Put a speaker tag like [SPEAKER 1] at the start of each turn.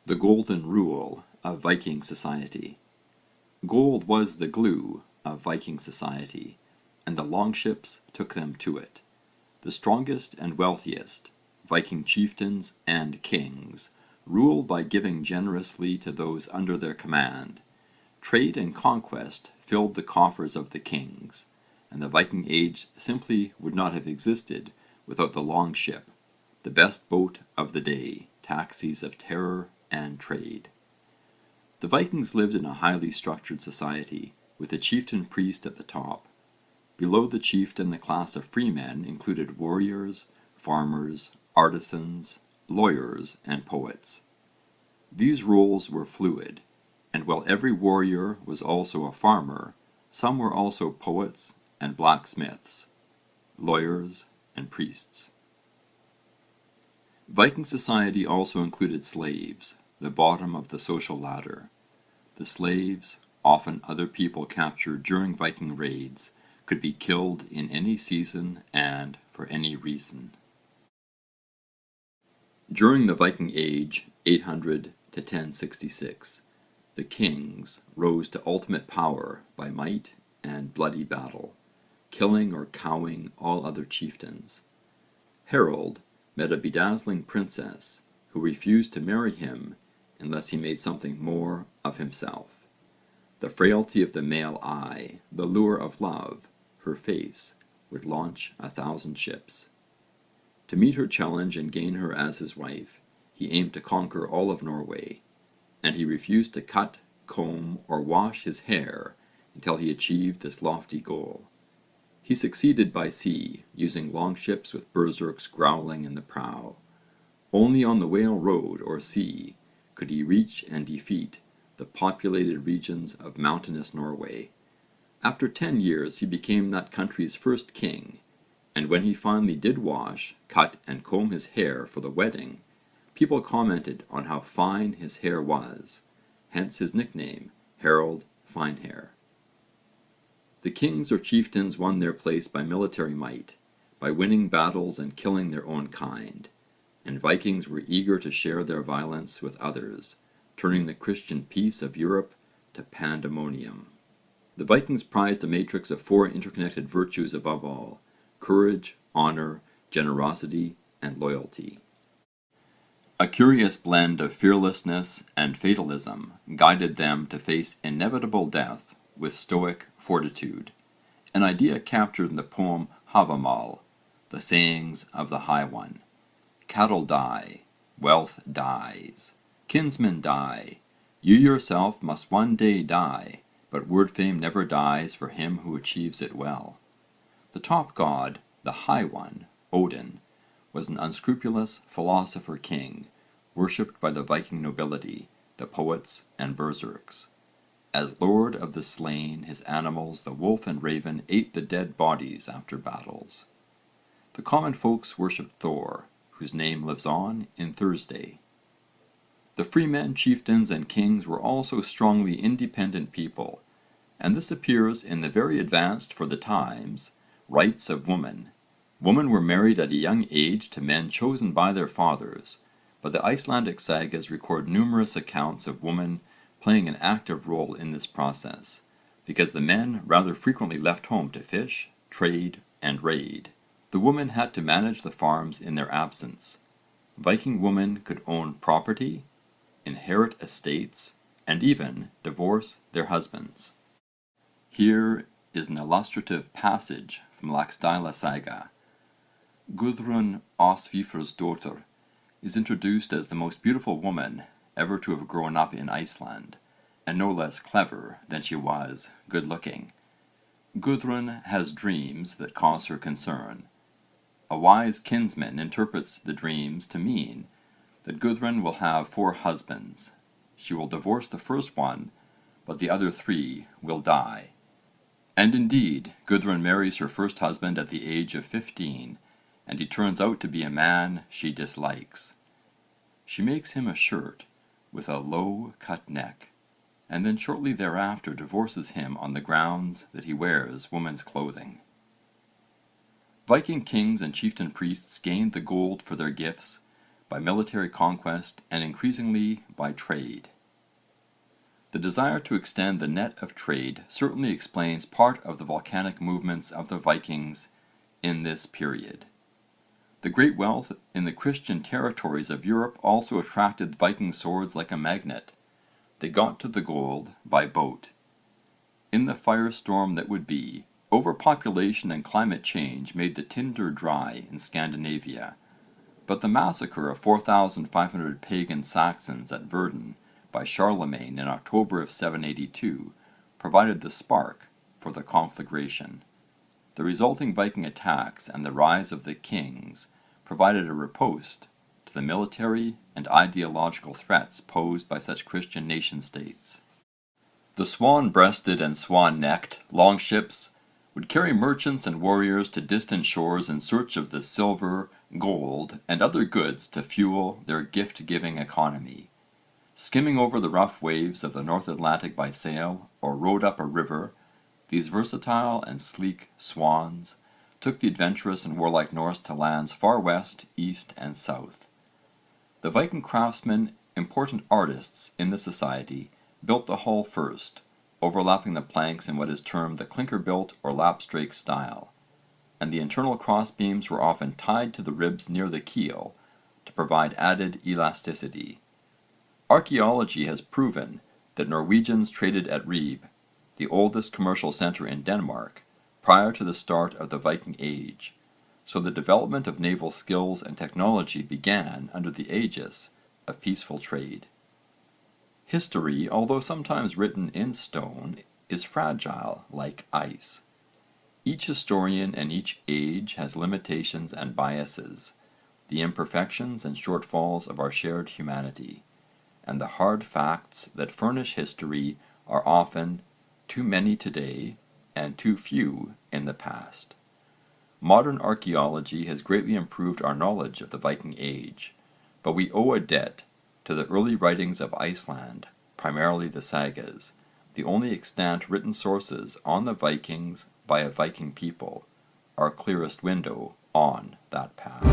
[SPEAKER 1] The golden rule of Viking society. Gold was the glue of Viking society, and the longships took them to it. The strongest and wealthiest, Viking chieftains and kings, ruled by giving generously to those under their command. Trade and conquest filled the coffers of the kings, and the Viking age simply would not have existed without the longship, the best boat of the day, taxis of terror and trade. The Vikings lived in a highly structured society, with a chieftain priest at the top. Below the chieftain, the class of freemen included warriors, farmers, artisans, lawyers, and poets. These roles were fluid, and while every warrior was also a farmer, some were also poets and blacksmiths, lawyers and priests. Viking society also included slaves, the bottom of the social ladder. The slaves, often other people captured during Viking raids, could be killed in any season and for any reason. During the Viking Age, 800 to 1066, the kings rose to ultimate power by might and bloody battle, killing or cowing all other chieftains. Harold met a bedazzling princess who refused to marry him unless he made something more of himself. The frailty of the male eye, the lure of love, her face, would launch 1,000 ships. To meet her challenge and gain her as his wife, he aimed to conquer all of Norway, and he refused to cut, comb, or wash his hair until he achieved this lofty goal. He succeeded by sea, using longships with berserks growling in the prow. Only on the Whale Road or sea could he reach and defeat the populated regions of mountainous Norway. After 10 years he became that country's first king, and when he finally did wash, cut and comb his hair for the wedding, people commented on how fine his hair was, hence his nickname, Harold Finehair. The kings or chieftains won their place by military might, by winning battles and killing their own kind, and Vikings were eager to share their violence with others, turning the Christian peace of Europe to pandemonium. The Vikings prized a matrix of 4 interconnected virtues above all: courage, honour, generosity, and loyalty. A curious blend of fearlessness and fatalism guided them to face inevitable death with stoic fortitude, an idea captured in the poem Havamal, the sayings of the High One. Cattle die, wealth dies, kinsmen die, you yourself must one day die, but word fame never dies for him who achieves it well. The top god, the High One, Odin, was an unscrupulous philosopher king, worshipped by the Viking nobility, the poets and berserks. As lord of the slain, his animals, the wolf and raven, ate the dead bodies after battles. The common folks worshipped Thor, whose name lives on in Thursday. The freemen, chieftains and kings were also strongly independent people, and this appears in the very advanced for the times rights of women. Women were married at a young age to men chosen by their fathers, but the Icelandic sagas record numerous accounts of women playing an active role in this process, because the men rather frequently left home to fish, trade, and raid. The women had to manage the farms in their absence. Viking women could own property, inherit estates, and even divorce their husbands. Here is an illustrative passage from Laxdæla Saga. Gudrun Osvífur's daughter is introduced as the most beautiful woman ever to have grown up in Iceland, and no less clever than she was good-looking. Gudrun has dreams that cause her concern. A wise kinsman interprets the dreams to mean that Gudrun will have 4 husbands. She will divorce the first one, but the other 3 will die. And indeed, Gudrun marries her first husband at the age of 15, and he turns out to be a man she dislikes. She makes him a shirt with a low-cut neck, and then shortly thereafter divorces him on the grounds that he wears women's clothing. Viking kings and chieftain priests gained the gold for their gifts by military conquest and increasingly by trade. The desire to extend the net of trade certainly explains part of the volcanic movements of the Vikings in this period. The great wealth in the Christian territories of Europe also attracted Viking swords like a magnet. They got to the gold by boat. In the firestorm that would be, overpopulation and climate change made the tinder dry in Scandinavia, but the massacre of 4,500 pagan Saxons at Verdun by Charlemagne in October of 782 provided the spark for the conflagration. The resulting Viking attacks and the rise of the kings provided a riposte to the military and ideological threats posed by such Christian nation-states. The swan-breasted and swan-necked longships would carry merchants and warriors to distant shores in search of the silver, gold and other goods to fuel their gift-giving economy. Skimming over the rough waves of the North Atlantic by sail or rowed up a river, these versatile and sleek swans took the adventurous and warlike Norse to lands far west, east and south. The Viking craftsmen, important artists in the society, built the hull first, overlapping the planks in what is termed the clinker-built or lapstrake style, and the internal crossbeams were often tied to the ribs near the keel to provide added elasticity. Archaeology has proven that Norwegians traded at Ribe, the oldest commercial centre in Denmark, prior to the start of the Viking Age, so the development of naval skills and technology began under the aegis of peaceful trade. History, although sometimes written in stone, is fragile like ice. Each historian and each age has limitations and biases, the imperfections and shortfalls of our shared humanity, and the hard facts that furnish history are often too many today and too few in the past. Modern archaeology has greatly improved our knowledge of the Viking Age, but we owe a debt to the early writings of Iceland, primarily the sagas, the only extant written sources on the Vikings by a Viking people, our clearest window on that past.